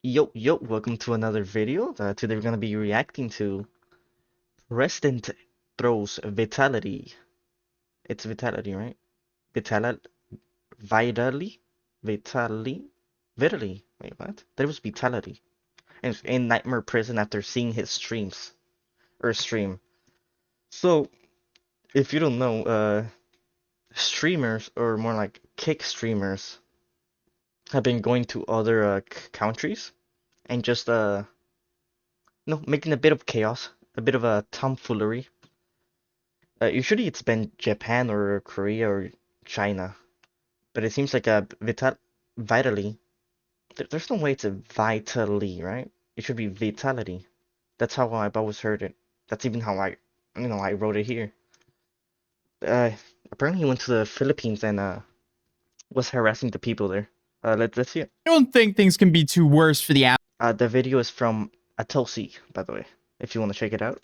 Yo, welcome to another video. Today we're gonna be reacting to President throws Vitality. It's Vitality, right? Vital Vitally? Vitally? Vitally. Wait, what? There was Vitality. And in Nightmare Prison after seeing his stream. So, if you don't know, streamers, or more like kick streamers, have been going to other countries and just making a bit of chaos, a bit of a tomfoolery. Usually it's been Japan or Korea or China, but it seems like Vitally. There's no way it's a Vitally, right? It should be Vitality. That's how I've always heard it. That's even how I wrote it here. Uh, Apparently he went to the Philippines and was harassing the people there. Let's see it. I don't think things can be too worse for the The video is from Atosi, by the way, if you want to check it out.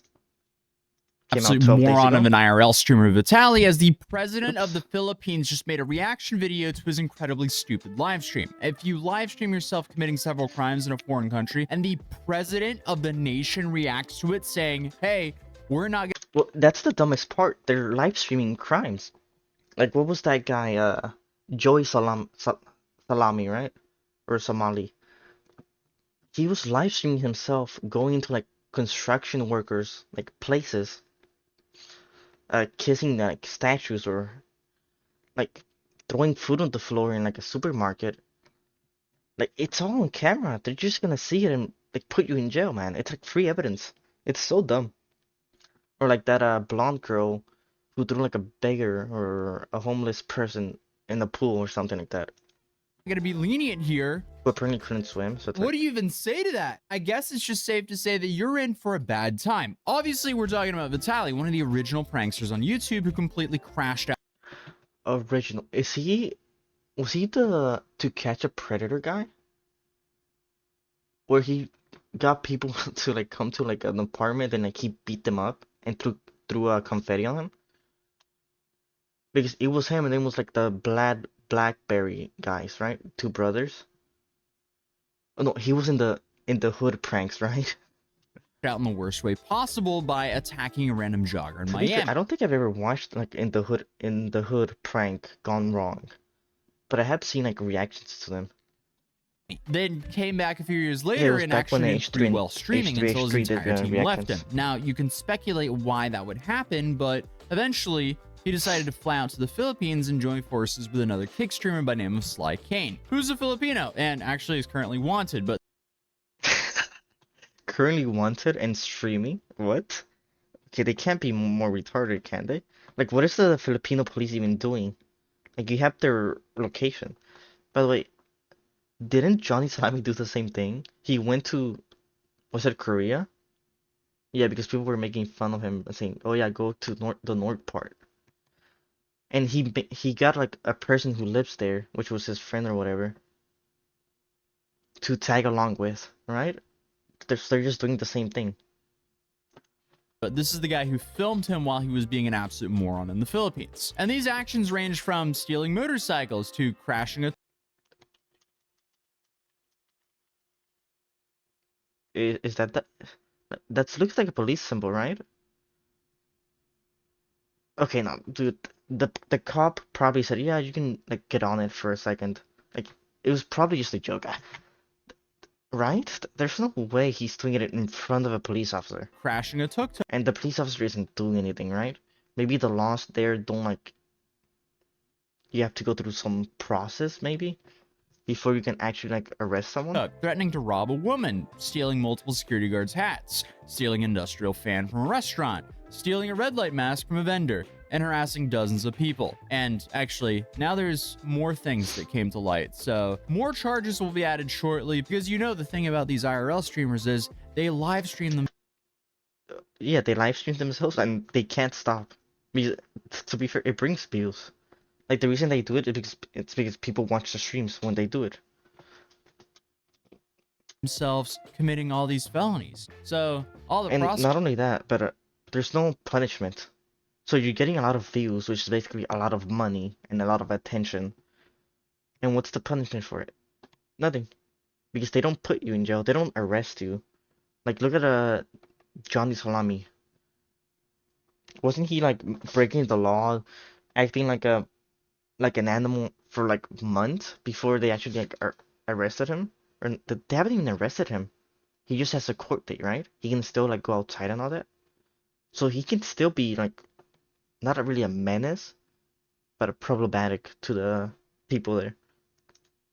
Came out absolute 12 days moron ago. of an IRL streamer, Vitaly, as the president of the Philippines just made a reaction video to his incredibly stupid live stream. If you live stream yourself committing several crimes in a foreign country and the president of the nation reacts to it saying, hey, we're not Well, that's the dumbest part. They're live streaming crimes. Like, what was that guy, Joey Salami, right? Or Somali. He was live streaming himself going into like construction workers, like places, kissing like statues or like throwing food on the floor in like a supermarket. Like, it's all on camera. They're just gonna see it and like put you in jail, man. It's like free evidence. It's so dumb. Or like that blonde girl who threw like a beggar or a homeless person in the pool or something like that. gonna be lenient here. Who apparently couldn't swim, so it's What like, do you even say to that? I guess it's just safe to say that you're in for a bad time. Obviously, we're talking about Vitaly, one of the original pranksters on YouTube who completely crashed out. original. Was he the To Catch a Predator guy? Where he got people to like come to like an apartment and like he beat them up and threw confetti on him? Because it was him and then it was like the Blackberry guys, right? Two brothers. Oh no, he was in the hood pranks, right? Out in the worst way possible by attacking a random jogger in To be fair, Miami. I don't think I've ever watched like in the hood prank gone wrong, but I have seen like reactions to them. Then came back a few years Yeah, it later was and back when actually did H3 pretty well streaming until his H3 did entire team left him. reactions. Now, you can speculate why that would happen, but eventually he decided to fly out to the Philippines and join forces with another kick streamer by name of Sly Kane, who's a Filipino and actually is currently wanted, but Currently wanted and streaming? What? Okay, they can't be more retarded, can they? Like, what is the Filipino police even doing? Like, you have their location. By the way, didn't Johnny Salami do the same thing? He went to, was it Korea? Yeah, because people were making fun of him, saying, "Oh yeah, go to the north part." And he got like a person who lives there, which was his friend or whatever, to tag along with, right? They're just doing the same thing. this is the guy who filmed him while he was being an absolute moron in the Philippines. And these actions range from stealing motorcycles to crashing a Is that looks like a police symbol, right? Okay, no, dude, the cop probably said, "Yeah, you can like get on it for a second." Like, it was probably just a joke, right? There's no way he's doing it in front of a police officer. crashing a tuk-tuk. And the police officer isn't doing anything, right? Maybe the laws there don't like, you have to go through some process maybe before you can actually like arrest someone. Threatening to rob a woman, stealing multiple security guards' hats, stealing an industrial fan from a restaurant, stealing a red light mask from a vendor, and harassing dozens of people. And actually, now there's more things that came to light. So more charges will be added shortly because you know the thing about these IRL streamers is they live stream them. Yeah, they live stream themselves and they can't stop. Because, to be fair, it brings views. Like, the reason they do it is because people watch the streams when they do it. Themselves committing all these felonies. So all the And process. not only that, but there's no punishment. So you're getting a lot of views, which is basically a lot of money and a lot of attention. And what's the punishment for it? Nothing. because they don't put you in jail. They don't arrest you. Like look at Johnny Salami. Wasn't he like breaking the law, acting like an animal for like months before they actually like arrested him? Or they haven't even arrested him. He just has a court date, right? He can still like go outside and all that. So he can still be like not really a menace, but a problematic to the people there.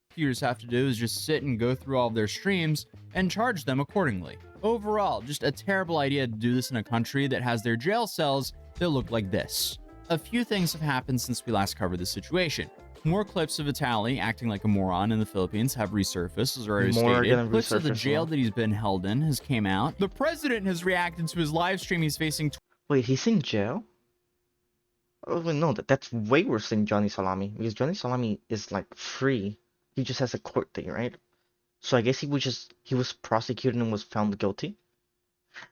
Prosecutors have to do is just sit and go through all of their streams and charge them accordingly. Overall, just a terrible idea to do this in a country that has their jail cells that look like this. A few things have happened since we last covered this situation. More clips of Vitaly acting like a moron in the Philippines have resurfaced, as already More are stated. gonna Clips of the resurface as jail well. that he's been held in has came out. The president has reacted to his live stream. He's facing Wait, he's in jail? Oh wait, no, that's way worse than Johnny Salami because Johnny Salami is like free. He just has a court date, right? So I guess he was prosecuted and was found guilty.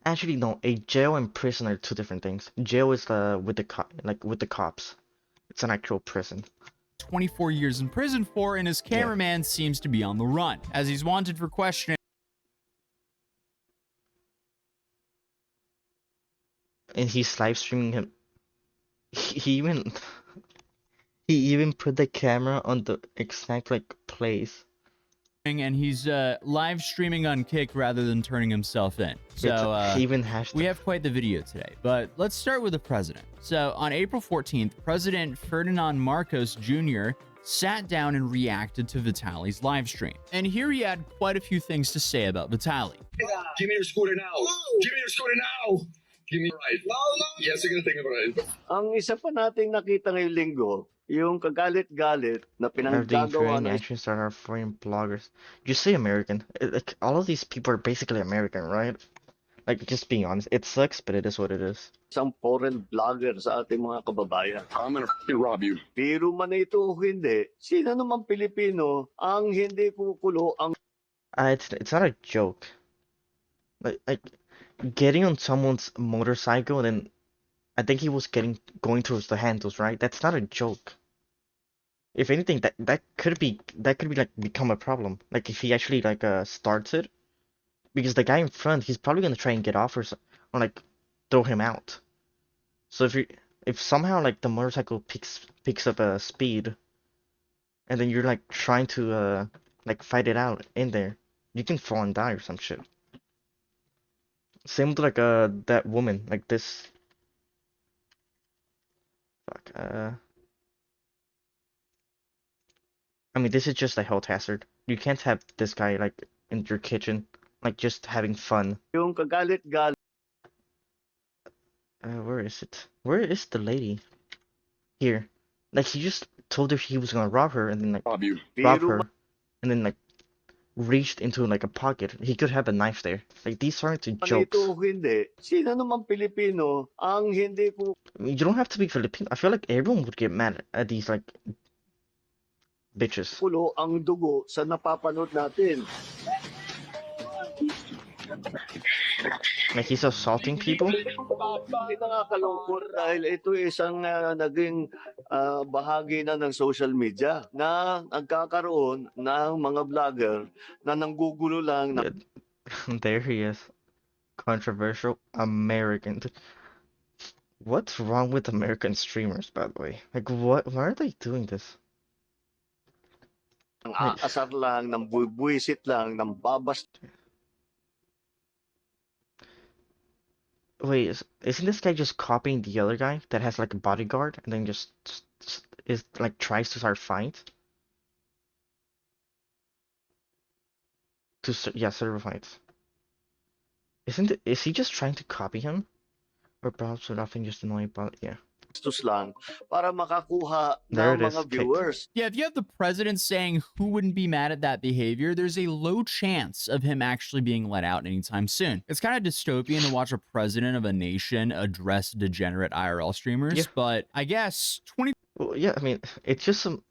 Actually, no, a jail and prison are two different things. Jail is with the cops. It's an actual prison. 24 years in prison for, and his Yeah. cameraman seems to be on the run, as he's wanted for questioning. And he's live streaming him. He even he even put the camera on the exact like place. And he's live streaming on Kick rather than turning himself in. So He even hashed. we have quite the video today, but let's start with the president. So on April 14th, President Ferdinand Marcos Jr. sat down and reacted to Vitaly's live stream. And here he had quite a few things to say about Vitaly. Give me your scooter now. Give me your scooter now. Give me a ride. No. Yes, you're gonna take a ride. Ang isa pa nating nakita ngayong linggo, yung kagalit-galit na Are the pinanggagawa infuriating ng actions that are foreign bloggers. You say American. Like all of these people are basically American, right? Like just being honest, it sucks, but it is what it is. isang foreign vlogger sa ating mga kababayan. I'm gonna f***ing rob you. Biro man ito o hindi, sino naman Pilipino ang hindi kukulo ang It's not a joke. Like getting on someone's motorcycle and then I think he was going towards the handles, right? That's not a joke. If anything, that could be like become a problem. Like if he actually like starts it, because the guy in front, he's probably gonna try and get off or like throw him out. So if somehow like the motorcycle picks up a speed, and then you're like trying to like fight it out in there, you can fall and die or some shit. Same with like that woman, like this. Fuck. I mean, this is just a health hazard. You can't have this guy like in your kitchen, like just having fun. yung kagalit-galit Where is it? Where is the lady? Here. Like he just told her he was gonna rob her and then like Rob you. rob biro her and then like reached into like a pocket. He could have a knife there. Like these aren't man jokes. ito o hindi, sino naman Pilipino ang hindi kukulo I mean, you don't have to be Filipino. I feel like everyone would get mad at these like bitches. ang dugo sa napapanood natin. Like he's assaulting people. Hindi nakakalungkot dahil ito isang naging bahagi na ng social media na nagkakaroon ng mga vlogger na nanggugulo lang na There he is. Controversial American. What's wrong with American streamers, by the way? Like, what? Why are they doing this? ng aasar lang, ng buwisit lang, ng babas. Wait, isn't this guy just copying the other guy that has like a bodyguard and then just is like tries to start fights? Yeah, server fights. Is he just trying to copy him? Or perhaps nothing just annoying about yeah. Bastos lang para makakuha There ng it is, mga kicked. viewers. Yeah, if you have the president saying who wouldn't be mad at that behavior, there's a low chance of him actually being let out anytime soon. It's kind of dystopian to watch a president of a nation address degenerate IRL streamers, Yeah. but I guess 20 Well, yeah, I mean, it's just some.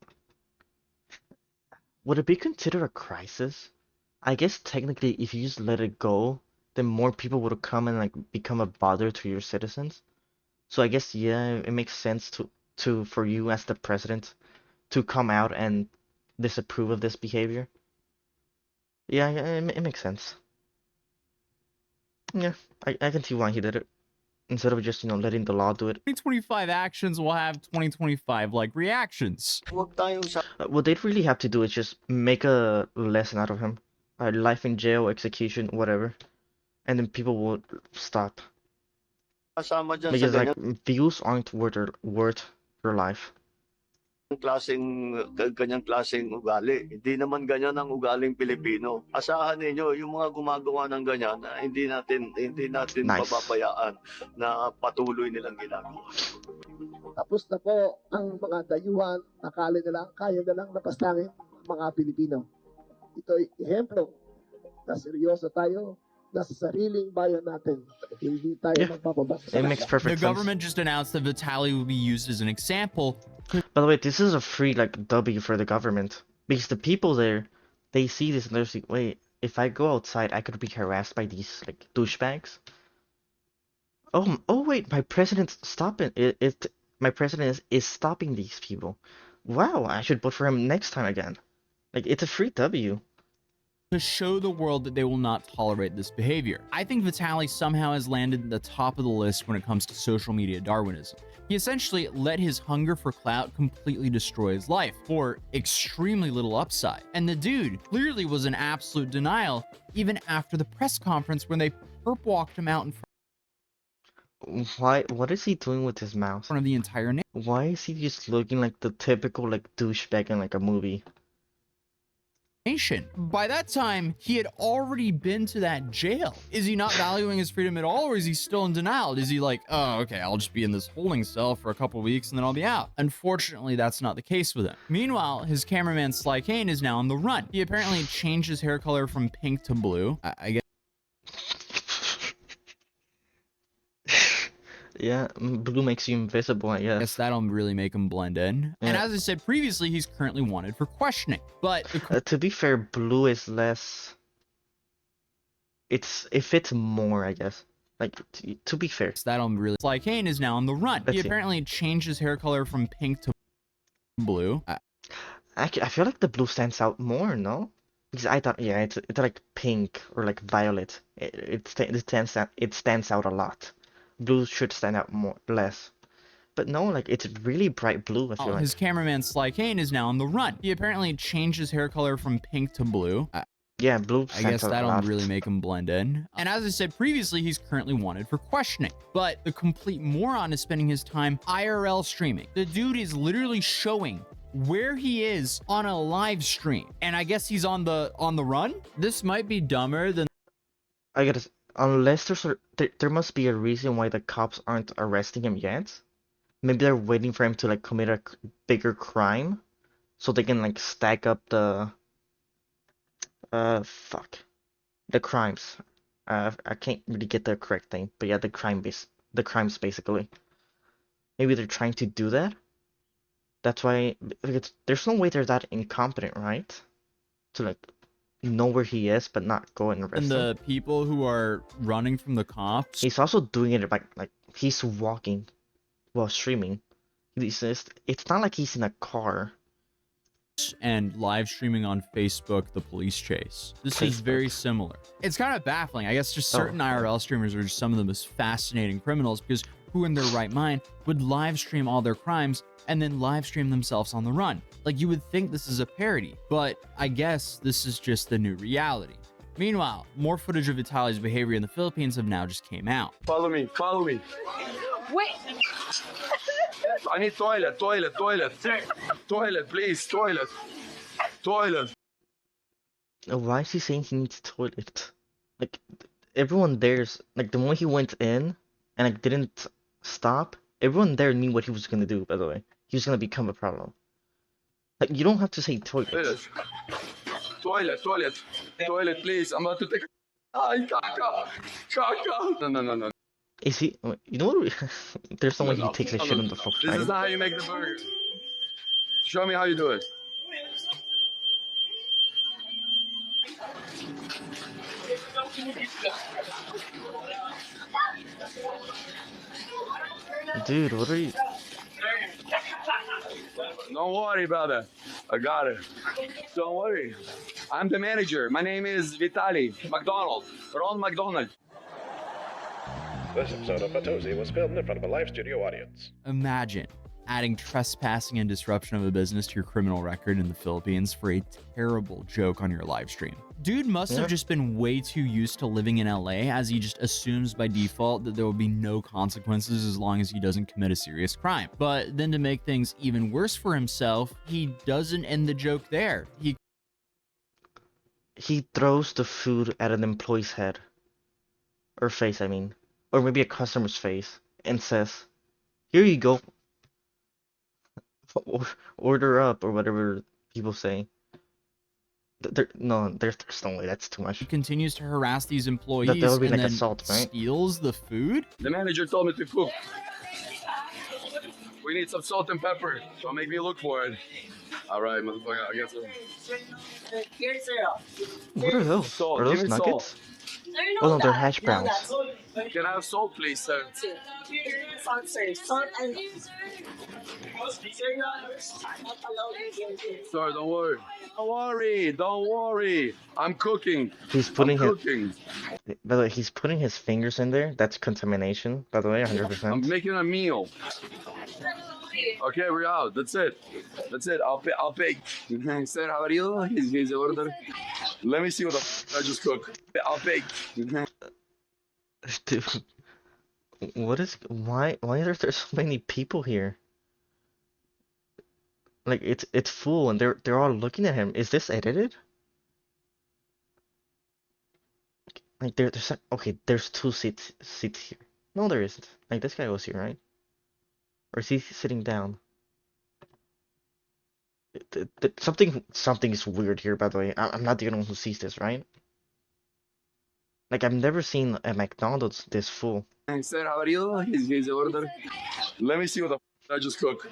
Would it be considered a crisis? I guess technically, if you just let it go, then more people would come and like become a bother to your citizens. So I guess yeah, it makes sense to for you as the president to come out and disapprove of this behavior. Yeah, yeah, it makes sense. Yeah, I can see why he did it. Instead of just, letting the law do it. 2025 actions will have 2025 like reactions. Huwag tayong What they'd really have to do is just make a lesson out of him. Life in jail, execution, whatever. And then people will stop. sasama dyan sa Because like ganyang views aren't worth your life. ganyang klaseng ugali. Hindi naman ganyan ang ugaling Pilipino. Asahan ninyo, yung mga gumagawa ng ganyan, hindi natin Nice. pababayaan na patuloy nilang ginagawa. Tapos na po ang mga dayuhan, akala nila kaya na lang napastangin mga Pilipino. Ito'y ehemplo na seryoso tayo na sa sariling bayan natin. Hindi tayo Yeah. magpapabasa. It makes The perfect sense. government just announced that Vitaly will be used as an example. By the way, this is a free like W for the government. Because the people there, they see this and they're like, wait, if I go outside, I could be harassed by these like douchebags. Oh wait, my president's stopping it. My president is stopping these people. Wow, I should vote for him next time again. Like it's a free W. To show the world that they will not tolerate this behavior. I think Vitaly somehow has landed at the top of the list when it comes to social media Darwinism. He essentially let his hunger for clout completely destroy his life for extremely little upside. And the dude clearly was in absolute denial even after the press conference when they perp walked him out in Why? What is he doing with his mouth? front of the entire Why is he just looking like the typical like douchebag in like a movie? nation. By that time, he had already been to that jail. Is he not valuing his freedom at all, or is he still in denial? Is he like, oh, okay, I'll just be in this holding cell for a couple weeks and then I'll be out? Unfortunately, that's not the case with him. Meanwhile, his cameraman Sly Kane is now on the run. He apparently changed his hair color from pink to blue. I guess Yeah, blue makes you invisible, I guess. that'll really make him blend in. And Yeah. as I said previously, he's currently wanted for questioning. But the To be fair, blue is less. It fits more, I guess. Like to be fair. that'll really. Sly Kane is now on the run. Let's He see. apparently changed his hair color from pink to blue. Actually, I feel like the blue stands out more, no? Because I thought, yeah, it's like pink or like violet. It stands out a lot. Blue should stand out more, less. But no, like it's really bright blue, I feel like. His cameraman Sly Kane is now on the run. He apparently changed his hair color from pink to blue. Yeah, blue I stands guess out a that'll lot. really make him blend in. And as I said previously, he's currently wanted for questioning. But the complete moron is spending his time IRL streaming. The dude is literally showing where he is on a live stream. And I guess he's on the run? This might be dumber than I gotta, unless there must be a reason why the cops aren't arresting him yet. Maybe they're waiting for him to like commit a bigger crime, so they can like stack up the the crimes. I can't really get the correct thing, but yeah, the crimes basically. Maybe they're trying to do that. That's why there's no way they're that incompetent, right? To like know where he is, but not go and arrest him. the people who are running from the cops. He's also doing it like he's walking while streaming. It's not like he's in a car. And live streaming on Facebook the police chase. This is very similar. It's kind of baffling. I guess just certain IRL streamers are just some of the most fascinating criminals, because who in their right mind would live stream all their crimes and then live stream themselves on the run? Like, you would think this is a parody, but I guess this is just the new reality. Meanwhile, more footage of Vitaly's behavior in the Philippines have now just came out. Follow me, follow me. Wait. I need toilet, please, toilet. Why is he saying he needs toilet? Like everyone there's like the moment he went in and like didn't stop, everyone there knew what he was gonna do, by the way. He was gonna become a problem. Like you don't have to say toilet. Toilet, please. I'm about to take. Ay, caca. No. Is he you know what there's no way he takes a shit on the floor, This is right? not how you make the burger. Show me how you do it. Dude, what are you Don't worry, brother. I got it. Don't worry. I'm the manager. My name is Vitali McDonald. Ron McDonald. This episode of Batozi was filmed in front of a live studio audience. Imagine adding trespassing and disruption of a business to your criminal record in the Philippines for a terrible joke on your live stream. Dude must have just been way too used to living in LA, as he just assumes by default that there will be no consequences as long as he doesn't commit a serious crime. But then to make things even worse for himself, he doesn't end the joke there. He throws the food at an employee's head. Or face, I mean. Or maybe a customer's face. And says, "Here you go. Order up," or whatever people say. There's no way. That's too much. He continues to harass these employees That would be and like then assault, right? steals the food? The manager told me to cook. We need some salt and pepper. So make me look for it. All right, motherfucker. I guess. What are those? Salt. Are Give those me nuggets? salt. Oh no, they're hash browns. Can I have salt, please, sir? Sir, don't worry. Don't worry. Don't worry. I'm cooking. He's putting I'm his. cooking. By the way, he's putting his fingers in there. That's contamination. By the way, I'm 100%. making a meal. Okay, we're out. That's it. That's it. I'll pay. Sir, how are you? Here's the order. Let me see what I just cooked. I'll pay. Dude, what is? Why are there so many people here? Like it's full and they're all looking at him. Is this edited? Like there's okay. There's two seats here. No, there isn't. Like this guy was here, right? Or is he sitting down? Something is weird here, by the way. I'm not the only one who sees this, right? Like I've never seen a McDonald's this full. Sir, how are you? Here's the order. Let me see what I just cooked.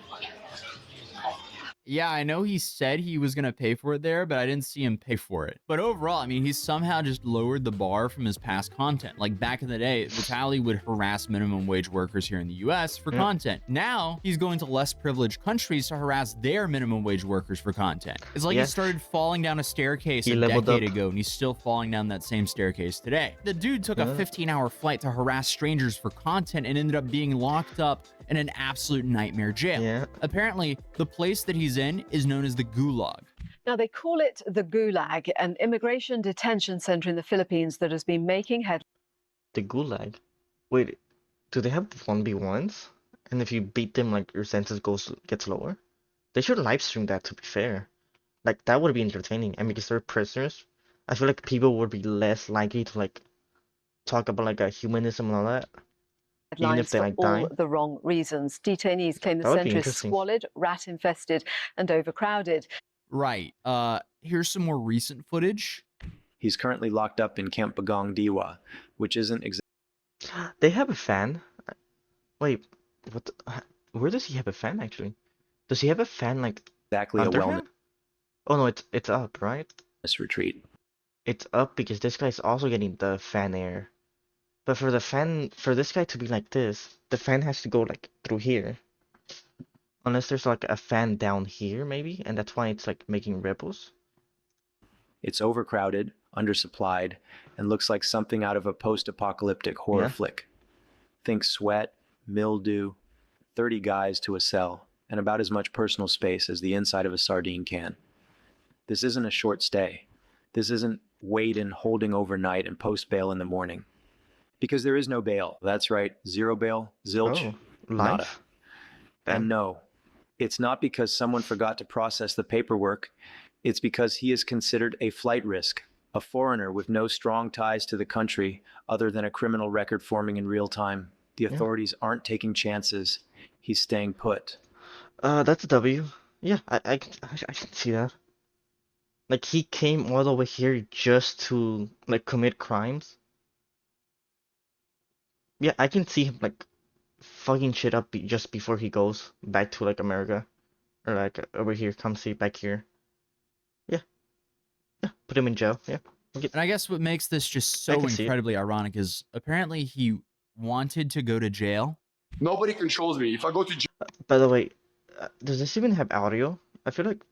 Yeah, I know he said he was going to pay for it there, but I didn't see him pay for it. But overall, I mean, he's somehow just lowered the bar from his past content. Like back in the day, Vitaly would harass minimum wage workers here in the US for content. Now, he's going to less privileged countries to harass their minimum wage workers for content. It's like he started falling down a staircase a decade ago, and he's still falling down that same staircase today. The dude took a 15-hour flight to harass strangers for content and ended up being locked up in an absolute nightmare jail. Yeah. Apparently, the place that he's in is known as the Gulag. Now, they call it the Gulag, an immigration detention center in the Philippines that has been making headlines. The Gulag. Wait, do they have 1v1s? And if you beat them, like your senses gets lower? They should live stream that, to be fair. Like that would be entertaining. I mean, because they're prisoners, I feel like people would be less likely to like talk about like a humanism and all that. Even if they For like all die. the wrong reasons. Detainees claim the That would be center is interesting. squalid, rat-infested, and overcrowded. Right. Here's some more recent footage. He's currently locked up in Camp Bagong Diwa, which isn't They have a fan. Wait, what? Where does he have a fan actually? Does he have a fan like exactly a under wellness him? Oh no, it's up, right? retreat. It's up because this guy's also getting the fan air. But for this guy to be like this, the fan has to go like through here. Unless there's like a fan down here maybe, and that's why it's like making ripples. It's overcrowded, undersupplied, and looks like something out of a post-apocalyptic horror flick. Think sweat, mildew, 30 guys to a cell, and about as much personal space as the inside of a sardine can. This isn't a short stay. This isn't wait and holding overnight and post bail in the morning. Because there is no bail. That's right, zero bail, zilch, Oh, nada. life? And no, it's not because someone forgot to process the paperwork. It's because he is considered a flight risk, a foreigner with no strong ties to the country other than a criminal record forming in real time. The authorities aren't taking chances. He's staying put. That's a W. Yeah, I can see that. Like he came all the way here just to like commit crimes. Yeah, I can see him like fucking shit up just before he goes back to like America, or like over here. Come see back here. Yeah, put him in jail. Yeah. And I guess what makes this just so can see it. incredibly ironic is apparently he wanted to go to jail. Nobody controls me. If I go to jail, By the way, Does this even have audio? I feel like.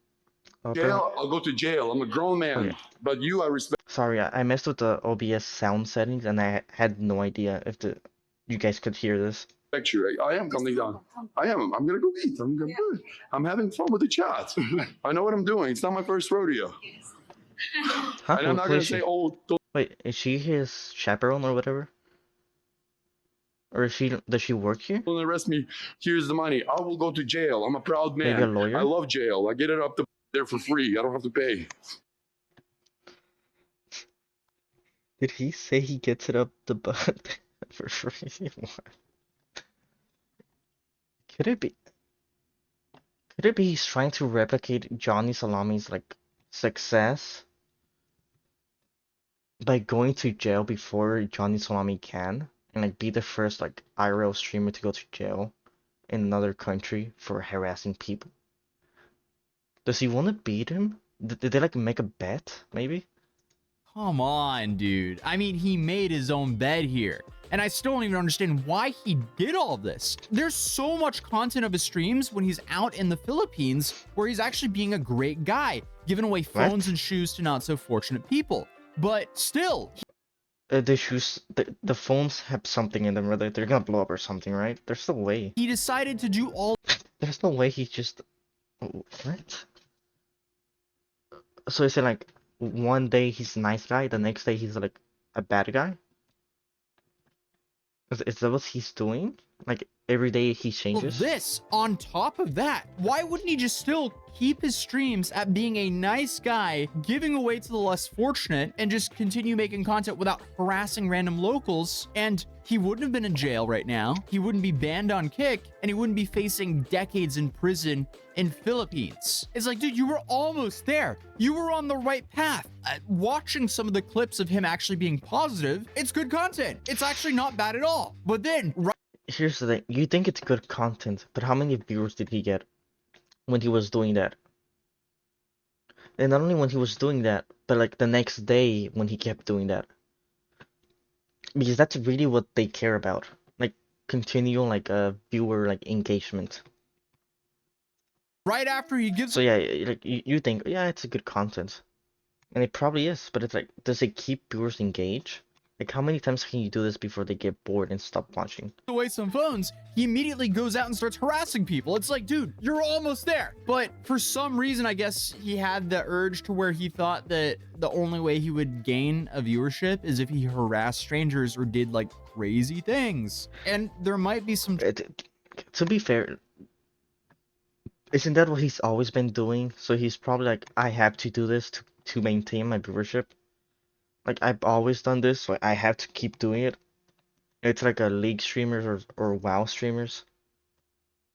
Jail, I'll go to jail. I'm a grown man. Okay. But you, I respect Sorry, I messed with the OBS sound settings and I had no idea if you guys could hear this. you. I am coming down. I am. I'm gonna go eat. I'm good. I'm having fun with the chat. I know what I'm doing. It's not my first rodeo. Huh? And I'm not Who gonna is she? say, oh, don't Wait, is she his chaperone or whatever? Or does she work here? arrest me. Here's the money. I will go to jail. I'm a proud man. Maybe a lawyer? I love jail. I get it up there for free. I don't have to pay. Did he say he gets it up the butt for free? Could it be? Could it be he's trying to replicate Johnny Salami's like success by going to jail before Johnny Salami can, and like be the first like IRL streamer to go to jail in another country for harassing people? Does he want to beat him? Did they like make a bet, maybe? Come on, dude. I mean, he made his own bed here. And I still don't even understand why he did all this. There's so much content of his streams when he's out in the Philippines where he's actually being a great guy, giving away phones and shoes to not so fortunate people. But still, The shoes, the phones have something in them, where they're gonna blow up or something, right? There's no way. he decided to do all There's no way he just. What? So is it like one day he's a nice guy, the next day he's like a bad guy? Is that what he's doing? Like every day he changes? this on top of that. Why wouldn't he just still keep his streams at being a nice guy, giving away to the less fortunate, and just continue making content without harassing random locals? And he wouldn't have been in jail right now. He wouldn't be banned on Kick, and he wouldn't be facing decades in prison in Philippines. It's like, dude, you were almost there. You were on the right path. Watching some of the clips of him actually being positive, it's good content. It's actually not bad at all. But then, Here's the thing, you think it's good content, but how many viewers did he get when he was doing that? And not only when he was doing that, but like the next day when he kept doing that. Because that's really what they care about. Like continual like viewer like engagement. right after he gives So yeah, like you think, yeah, it's a good content. And it probably is, but it's like, does it keep viewers engaged? Like how many times can you do this before they get bored and stop watching? away some phones, he immediately goes out and starts harassing people. It's like, dude, you're almost there. But for some reason, I guess he had the urge to where he thought that the only way he would gain a viewership is if he harassed strangers or did like crazy things. And there might be some To be fair, isn't that what he's always been doing? So he's probably like, I have to do this to maintain my viewership. Like I've always done this, so I have to keep doing it. It's like a League streamers or WoW streamers.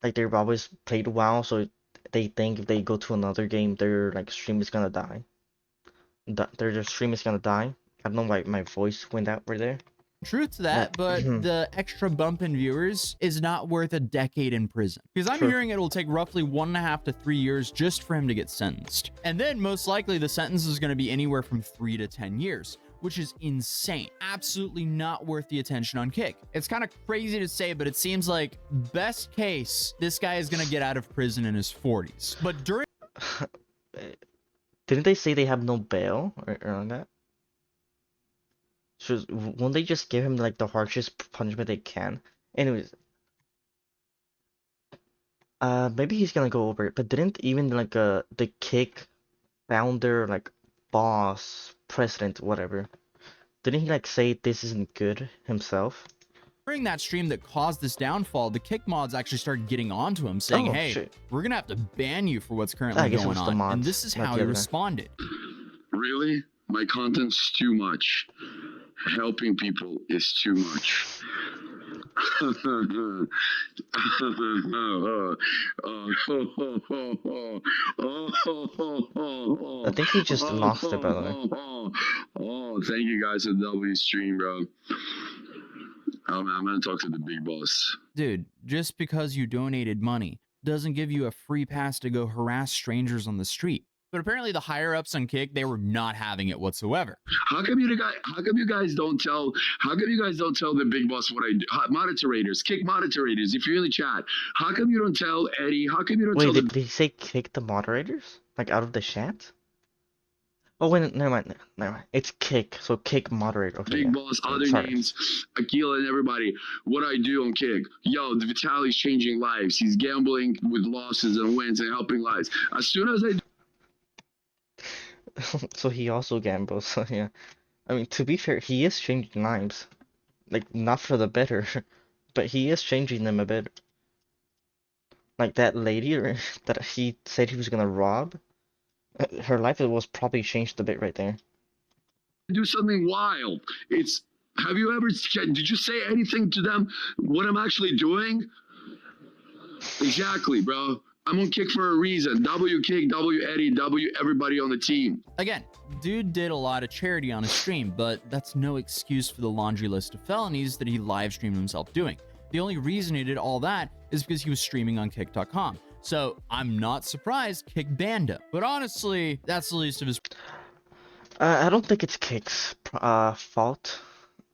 Like they've always played WoW, so they think if they go to another game, their like stream is gonna die. Their stream is gonna die. I don't know why my voice went out right there. truth to that, but the extra bump in viewers is not worth a decade in prison. Because I'm True. hearing it will take roughly 1.5 to 3 years just for him to get sentenced. And then most likely the sentence is going to be anywhere from 3 to 10 years, which is insane. Absolutely not worth the attention on Kick. It's kind of crazy to say, but it seems like best case, this guy is going to get out of prison in his 40s. But during Didn't they say they have no bail or on that? So won't they just give him like the harshest punishment they can? Anyways, maybe he's gonna go over it, but didn't even like the Kick founder, like boss, president, whatever, didn't he like say this isn't good himself? during that stream that caused this downfall, the Kick mods actually started getting onto him saying, Oh, hey, shit. we're going to have to ban you for what's I currently guess it going was the on. And mods, this is not how the he other guy. responded. Really? My content's too much. Helping people is too much. I think he just lost it, by the way. Oh, thank you guys for the W stream, bro. Oh man, I'm gonna talk to the big boss. Dude, just because you donated money doesn't give you a free pass to go harass strangers on the street. But apparently the higher ups on Kick, they were not having it whatsoever. How come you guys don't tell? How come you guys don't tell the big boss what I do? Moderators, Kick moderators. If you're in the chat, how come you don't tell Eddie? How come you don't Wait, tell did he say kick the moderators? Like out of the chat? Oh wait, never mind, never mind. It's kick, so kick moderator. Okay, big yeah. boss, other Sorry. names, Aquila and everybody, what I do on Kick? Yo, Vitaly's changing lives. He's gambling with losses and wins and helping lives. As soon as I So he also gambles, so yeah. I mean, to be fair, he is changing lives. Like, not for the better, but he is changing them a bit. Like that lady that he said he was gonna rob, her life was probably changed a bit right there. do something wild, it's have you ever did you say anything to them what I'm actually doing? Exactly, bro. I'm on Kick for a reason. W Kick, W Eddie, W everybody on the team. Again, dude did a lot of charity on his stream, but that's no excuse for the laundry list of felonies that he live streamed himself doing. The only reason he did all that is because he was streaming on Kick.com. So I'm not surprised Kick banned him. But honestly, that's the least of his. I don't think it's Kick's fault.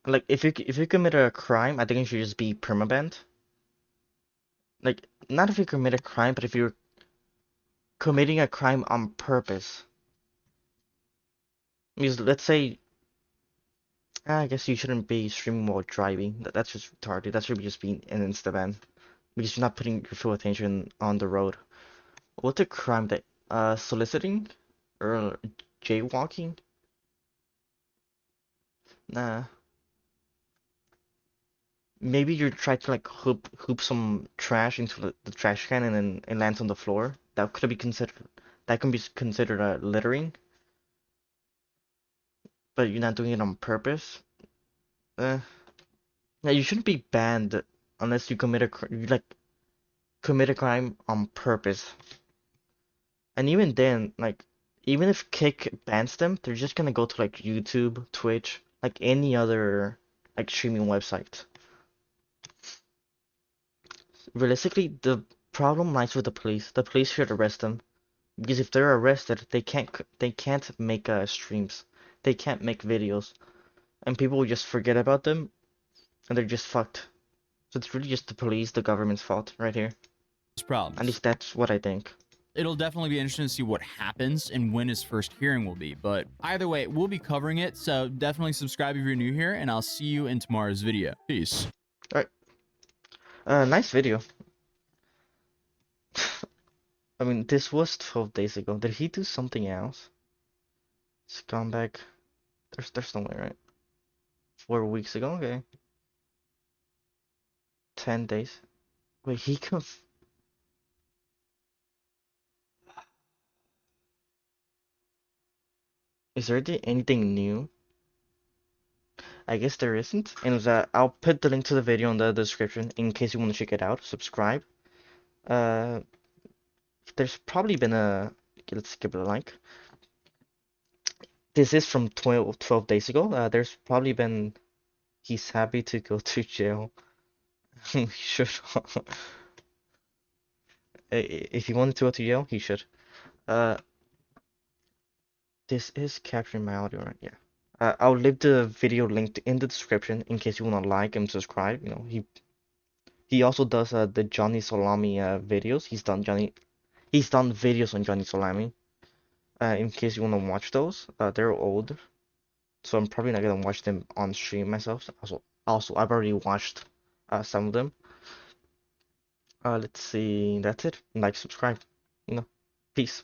Like, if you commit a crime, I think you should just be permabanned. Like, not if you commit a crime, but if you're committing a crime on purpose. Because let's say, I guess you shouldn't be streaming while driving. That's just retarded. That should be just be an insta ban. Because you're not putting your full attention on the road. What's a crime that, soliciting? Or jaywalking? Nah. Maybe you're trying to like hoop some trash into the trash can and then it lands on the floor. That could be considered littering. But you're not doing it on purpose. Yeah, you shouldn't be banned unless you commit a crime on purpose. And even then, like, even if Kick bans them, they're just gonna go to like YouTube, Twitch, like any other like streaming website. Realistically, the problem lies with the police. The police should arrest them because if they're arrested, they can't make streams, they can't make videos, and people will just forget about them, and they're just fucked. So it's really just the police, the government's fault right here. Problems. At least that's what I think. It'll definitely be interesting to see what happens and when his first hearing will be. But either way, we'll be covering it. So definitely subscribe if you're new here, and I'll see you in tomorrow's video. Peace. All right. Nice video. I mean, this was 12 days ago. Did he do something else? Scumbag. There's no way, right? 4 weeks ago? Okay. 10 days. Wait, he could. Is there anything new? I guess there isn't. And I'll put the link to the video in the description in case you want to check it out. Subscribe. There's probably been let's give it a like. This is from 12 days ago. There's probably been, he's happy to go to jail. He should. If he wanted to go to jail, he should. This is capturing my audio, right? Yeah. I'll leave the video linked in the description in case you want to like and subscribe. You know, he also does the Johnny Salami videos. He's done videos on Johnny Salami. In case you want to watch those, they're old, so I'm probably not gonna watch them on stream myself. Also, I've already watched some of them. Let's see. That's it. Like, subscribe. You know, peace.